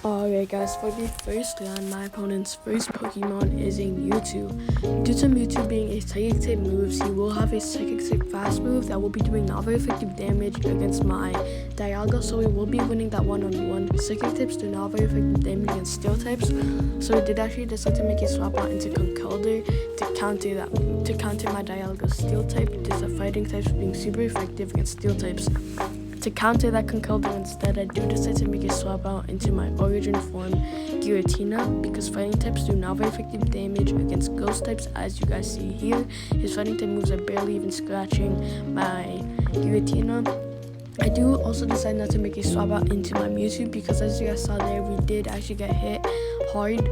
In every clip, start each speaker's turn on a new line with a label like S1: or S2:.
S1: Alright guys, for the first round, my opponent's first Pokemon is a Mewtwo. Due to Mewtwo being a psychic type moves, he will have a psychic type fast move that will be doing not very effective damage against my Dialga, so we will be winning that one-on-one. Psychic types do not very effective damage against steel types, so we did actually decide to make a swap out into Conkeldurr to counter my Dialga's steel type due to fighting types being super effective against steel types. To counter that Conkeldurr instead, I do decide to make a swap out into my origin form, Giratina, because fighting types do not very effective damage against ghost types, as you guys see here. His fighting type moves are barely even scratching my Giratina. I do also decide not to make a swap out into my Mewtwo because, as you guys saw there, we did actually get hit hard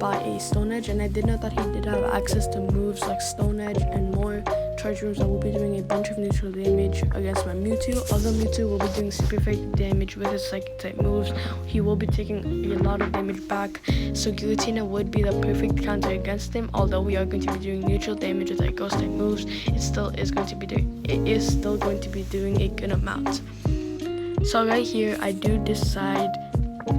S1: by a Stone Edge, and I did know that he did have access to moves like Stone Edge and more charge moves that will be doing a bunch of neutral damage against my Mewtwo. Although Mewtwo will be doing super effective damage with his psychic type moves, he will be taking a lot of damage back, so Giratina would be the perfect counter against him. Although we are going to be doing neutral damage with our ghost type moves, it is still going to be doing a good amount. So right here, I do decide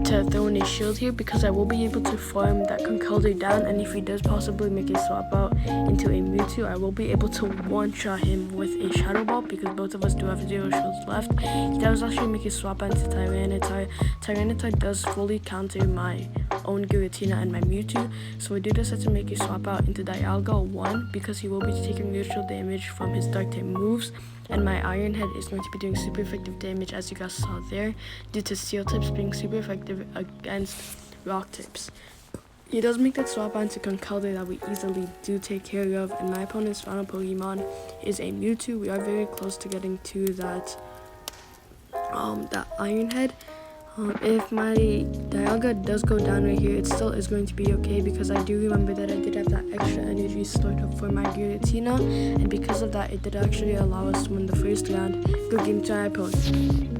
S1: to throw in a shield here because I will be able to farm that Conkeldurr down, and if he does possibly make a swap out into a Mewtwo, I will be able to one-shot him with a Shadow Ball because both of us do have 0 shields left. He does actually make a swap out into Tyranitar. Tyranitar does fully counter my own Giratina and my Mewtwo, so I do decide to make a swap out into Dialga 1 because he will be taking neutral damage from his dark type moves, and my Iron Head is going to be doing super effective damage, as you guys saw there, due to steel types being super effective against rock types. He does make that swap out into Conkeldurr that we easily do take care of, and my opponent's final Pokemon is a Mewtwo. We are very close to getting to that Iron Head. If my Dialga does go down right here, it still is going to be okay because I do remember that I did have that extra energy stored up for my Giratina, and because of that, it did actually allow us to win the first round. Good game to my opponent.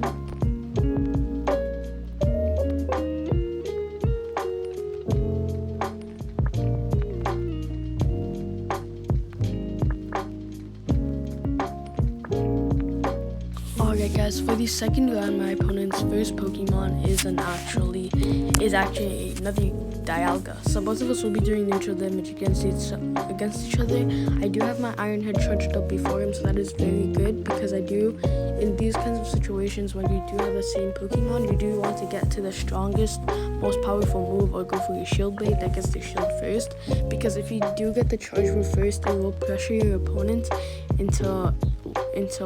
S1: Alright guys, for the second round, my opponent's first Pokemon is actually another Dialga. So both of us will be doing neutral damage against each other. I do have my Iron Head charged up before him, so that is very good because I do, in these kinds of situations when you do have the same Pokemon, you do want to get to the strongest, most powerful move or go for your shield blade that gets the shield first, because if you do get the charge move first, it will pressure your opponent into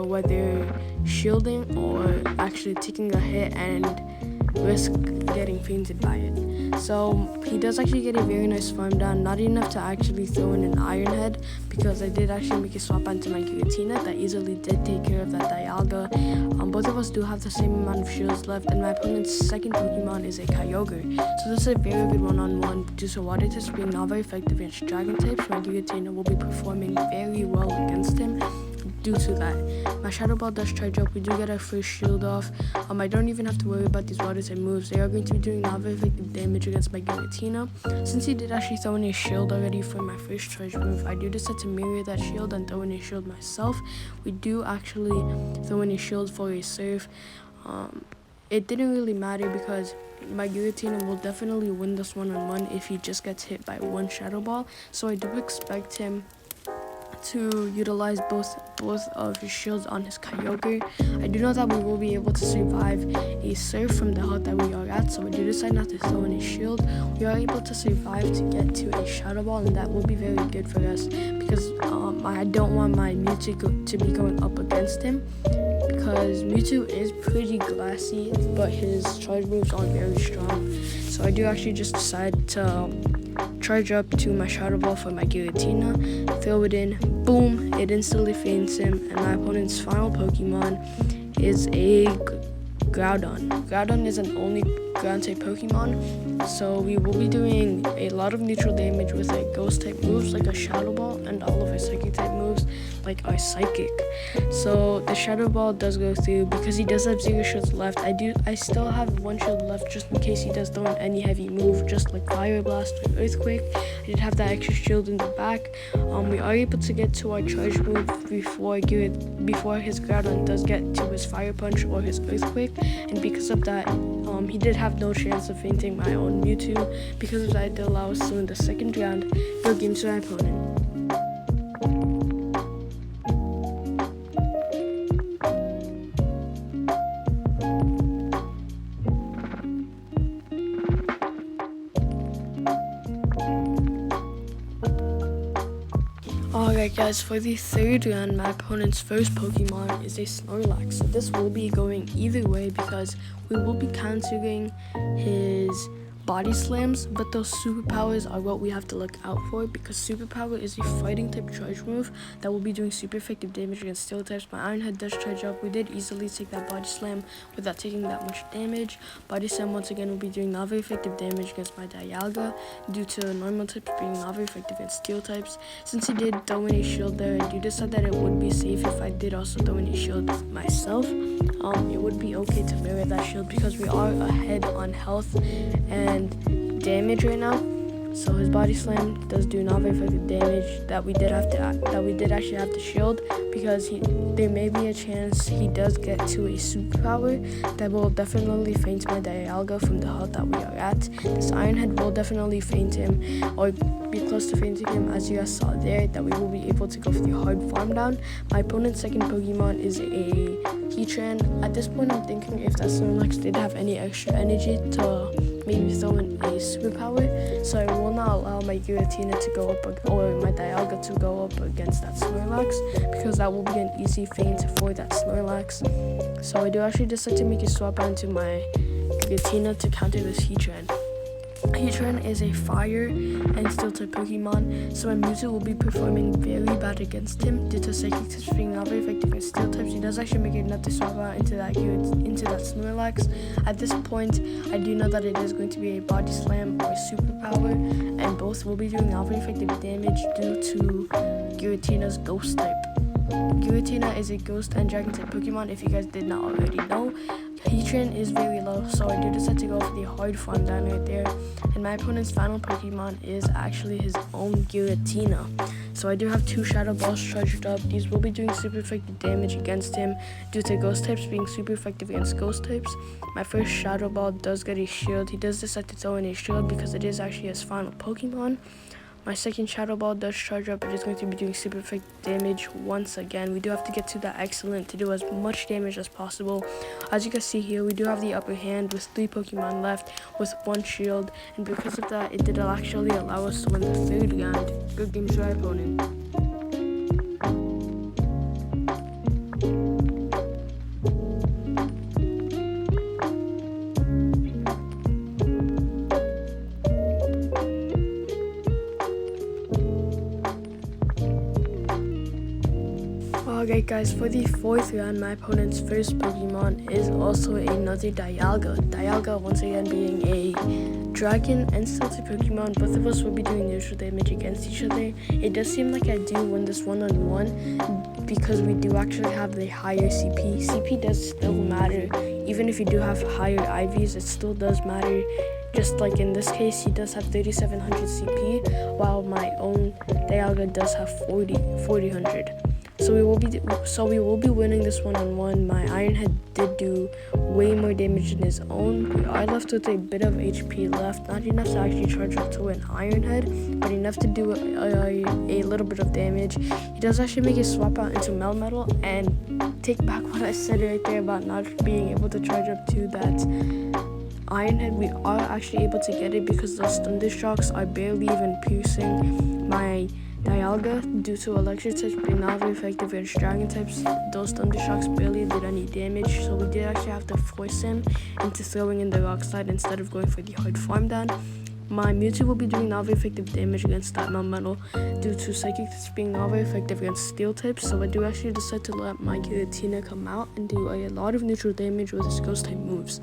S1: whether shielding or actually taking a hit and risk getting fainted by it. So he does actually get a very nice farm down, not enough to actually throw in an Iron Head because I did actually make a swap onto my Giratina that easily did take care of that Dialga. Both of us do have the same amount of shields left, and my opponent's second Pokemon is a Kyogre. So this is a very good one-on-one due to water types being not very effective against dragon types. My Giratina will be performing very well against him. Due to that, my Shadow Ball does charge up. We do get our first shield off. I don't even have to worry about these water type moves. They are going to be doing not very effective damage against my Giratina. Since he did actually throw in a shield already for my first charge move, I do decide to mirror that shield and throw in a shield myself. We do actually throw in a shield for a Surf. It didn't really matter because my Giratina will definitely win this one-on-one if he just gets hit by one Shadow Ball. So I do expect him to utilize both of his shields on his Kyogre. I do know that we will be able to survive a Surf from the health that we are at, so I do decide not to throw in a shield. We are able to survive to get to a Shadow Ball, and that will be very good for us because I don't want my Mewtwo to be going up against him because Mewtwo is pretty glassy, but his charge moves aren't very strong. So I do actually just decide to charge up to my Shadow Ball for my Giratina, throw it in, boom, it instantly faints him, and my opponent's final Pokemon is a Groudon. Groudon is an only ground type Pokemon, so we will be doing a lot of neutral damage with like ghost type moves like a Shadow Ball and all of his psychic type moves. like our psychic. So the Shadow Ball does go through because he does have 0 shields left. I still have 1 shield left just in case he does throw in any heavy move, just like Fire Blast or Earthquake. I did have that extra shield in the back. We are able to get to our charge move before his Groudon does get to his Fire Punch or his Earthquake, and because of that, he did have no chance of fainting my own Mewtwo. Because of that, it did allow us to win the second round. Good game to my opponent. Alright guys, for the third round, my opponent's first Pokemon is a Snorlax. So this will be going either way because we will be countering his body slams, but those superpowers are what we have to look out for because superpower is a fighting type charge move that will be doing super effective damage against steel types. My Iron Head does charge up. We did easily take that body slam without taking that much damage. Body slam once again will be doing not very effective damage against my Dialga due to normal types being not very effective against steel types. Since he did throw in a shield there, I do decide that it would be safe if I did also throw in a shield myself. It would be okay to mirror that shield because we are ahead on health and damage right now. So his body slam does do not very effective damage that we did actually have to shield because there may be a chance he does get to a superpower that will definitely faint my Dialga from the health that we are at. This Iron Head will definitely faint him or be close to fainting him, as you guys saw there, that we will be able to go for the hard farm down. My opponent's second Pokemon is a Heatran. At this point I'm thinking if that Snorlax did have any extra energy to maybe throw in a superpower, so I will not allow my Giratina to go up or my Dialga to go up against that Snorlax because that will be an easy feint for that Snorlax. So I do actually decide to make a swap out into my Giratina to counter this Heatran. Heatran is a fire and steel type Pokemon, so my Mewtwo will be performing very bad against him due to psychic types being not very effective against steel types. He does actually make enough to swap out into that Snorlax. At this point, I do know that it is going to be a body slam or superpower, and both will be doing not very effective damage due to Giratina's ghost type. Giratina is a ghost and dragon type Pokemon, if you guys did not already know. Heatran is very low, so I do decide to go for the hard farm down right there. And my opponent's final Pokemon is actually his own Giratina. So I do have 2 Shadow Balls charged up. These will be doing super effective damage against him due to ghost types being super effective against ghost types. My first Shadow Ball does get a shield. He does decide to throw in a shield because it is actually his final Pokemon. My second Shadow Ball does charge up. It is going to be doing super effective damage once again. We do have to get to that excellent to do as much damage as possible. As you can see here, we do have the upper hand with 3 Pokemon left with 1 shield. And because of that, it did actually allow us to win the third round. Good game to our opponent. Alright guys, for the fourth round, my opponent's first Pokemon is also another Dialga. Dialga once again being a dragon and steel type Pokemon. Both of us will be doing neutral damage against each other. It does seem like I do win this one-on-one because we do actually have the higher CP. CP does still matter. Even if you do have higher IVs, it still does matter. Just like in this case, he does have 3700 CP, while my own Dialga does have 4000. So we will be winning this one-on-one. My Iron Head did do way more damage than his own. We are left with a bit of HP left, not enough to actually charge up to an Iron Head, but enough to do a little bit of damage. He does actually make a swap out into Melmetal and take back what I said right there about not being able to charge up to that Iron Head. We are actually able to get it because those Thunder Shocks are barely even piercing my Dialga due to electric types being not very effective against dragon types. Those Thunder Shocks barely did any damage, so we did actually have to force him into throwing in the Rock Slide instead of going for the hard farm down. My Mewtwo will be doing not very effective damage against that Melmetal due to psychic types being not very effective against steel types, so I do actually decide to let my Giratina come out and do a lot of neutral damage with his ghost type moves.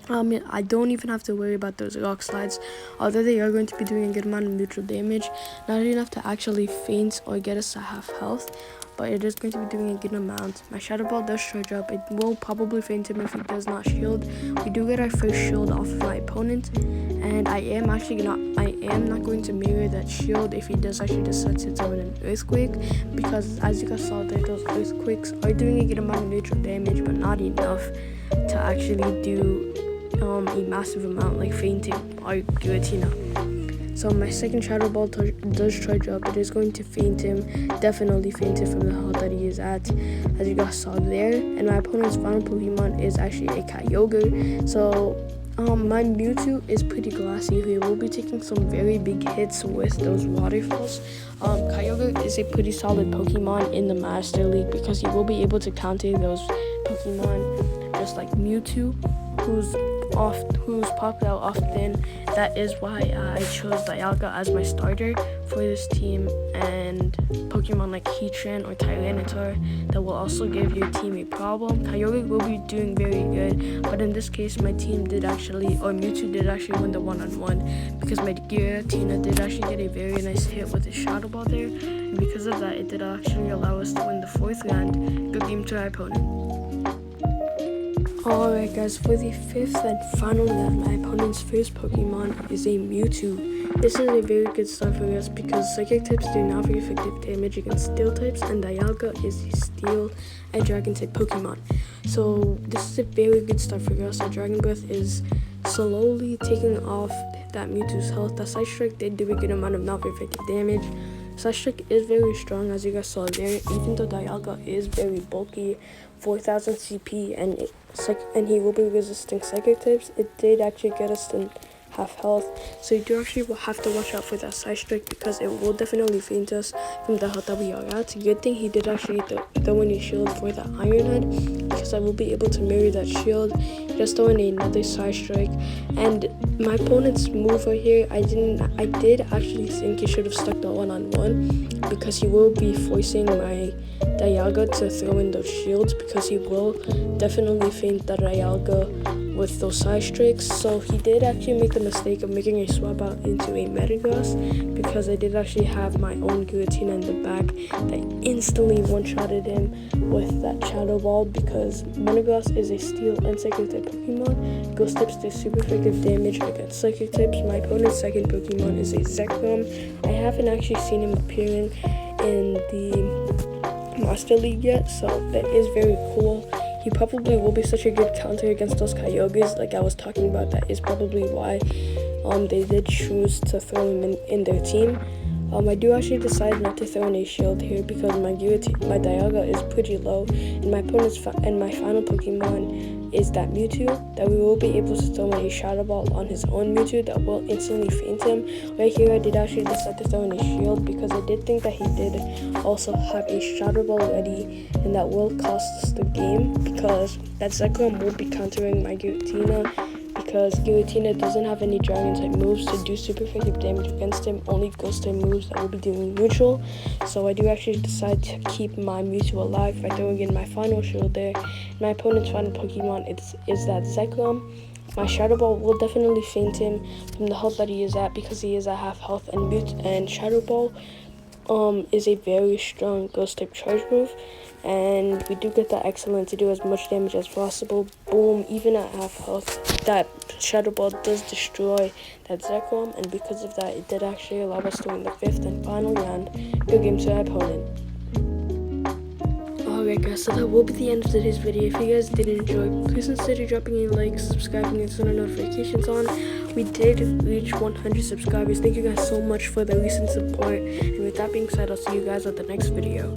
S1: I don't even have to worry about those rock slides, although they are going to be doing a good amount of neutral damage. Not enough to actually faint or get us to half health, but it is going to be doing a good amount. My Shadow Ball does charge up. It will probably faint him if he does not shield. We do get our first shield off of my opponent, and I am not going to mirror that shield if he does actually decide to throw in an earthquake, because as you guys saw there, those earthquakes are doing a good amount of neutral damage, but not enough to actually do a massive amount like fainting our Giratina. So my second Shadow Ball does charge up. It is going to faint him, definitely faint him from the health that he is at, as you guys saw there. And my opponent's final Pokemon is actually a Kyogre. So my Mewtwo is pretty glassy. He will be taking some very big hits with those waterfalls. Kyogre is a pretty solid Pokemon in the Master League because he will be able to counter those Pokemon just like Mewtwo, who's popped out often. That is why I chose Dialga as my starter for this team, and Pokemon like Heatran or Tyranitar that will also give your team a problem. Kyogre will be doing very good, but in this case my team Mewtwo did actually win the one-on-one because my Giratina did actually get a very nice hit with his Shadow Ball there, and because of that it did actually allow us to win the 4th round. Good game to our opponent. Alright guys, for the 5th and final round, my opponent's first Pokemon is a Mewtwo. This is a very good start for us because Psychic types do not very effective damage against Steel types, and Dialga is a Steel and Dragon type Pokemon. So this is a very good start for us. Our Dragon Breath is slowly taking off that Mewtwo's health. The Side Strike did do a good amount of not very effective damage. Side Strike is very strong, as you guys saw there, even though Dialga is very bulky, 4000 CP, and he will be resisting Psychic types. It did actually get us to half health, so you do actually have to watch out for that Side Strike because it will definitely faint us from the health that we are at. Good thing he did actually throw in a shield for the Iron Head, because I will be able to mirror that shield, just throw in another Side Strike. And my opponent's move right here, I did actually think he should have stuck the one-on-one, because he will be forcing my Dialga to throw in those shields, because he will definitely faint the Dialga with those Side Strikes. So he did actually make the mistake of making a swap out into a Metagross, because I did actually have my own Giratina in the back that instantly one-shotted him with that Shadow Ball, because Metagross is a Steel and Psychic type Pokemon. Ghost types do super effective damage against Psychic types. My opponent's second Pokemon is a Zekrom. I haven't actually seen him appearing in the Master League yet, so that is very cool. He probably will be such a good counter against those Kyogres like I was talking about. That is probably why they did choose to throw him in their team. I do actually decide not to throw in a shield here because my Dialga is pretty low, and my final Pokemon is that Mewtwo that we will be able to throw in a Shadow Ball on his own Mewtwo that will instantly faint him. Right here I did actually decide to throw in a shield because I did think that he did also have a Shadow Ball ready, and that will cost us the game because that Zekrom will be countering my Giratina, because Giratina doesn't have any Dragon type moves to do super effective damage against him, only Ghost type moves that will be doing neutral. So I do actually decide to keep my Mewtwo alive by throwing in my final shield there. My opponent's final Pokemon is that Zekrom. My Shadow Ball will definitely faint him from the health that he is at, because he is at half health, and Shadow Ball is a very strong Ghost type charge move, and we do get that excellent to do as much damage as possible. Boom, even at half health, that Shadow Ball does destroy that Zekrom, and because of that, it did actually allow us to win the 5th and final round. Good game to our opponent. Alright guys, so that will be the end of today's video. If you guys did enjoy, please consider dropping a like, subscribing, and turning notifications on. We did reach 100 subscribers. Thank you guys so much for the recent support, and with that being said, I'll see you guys at the next video.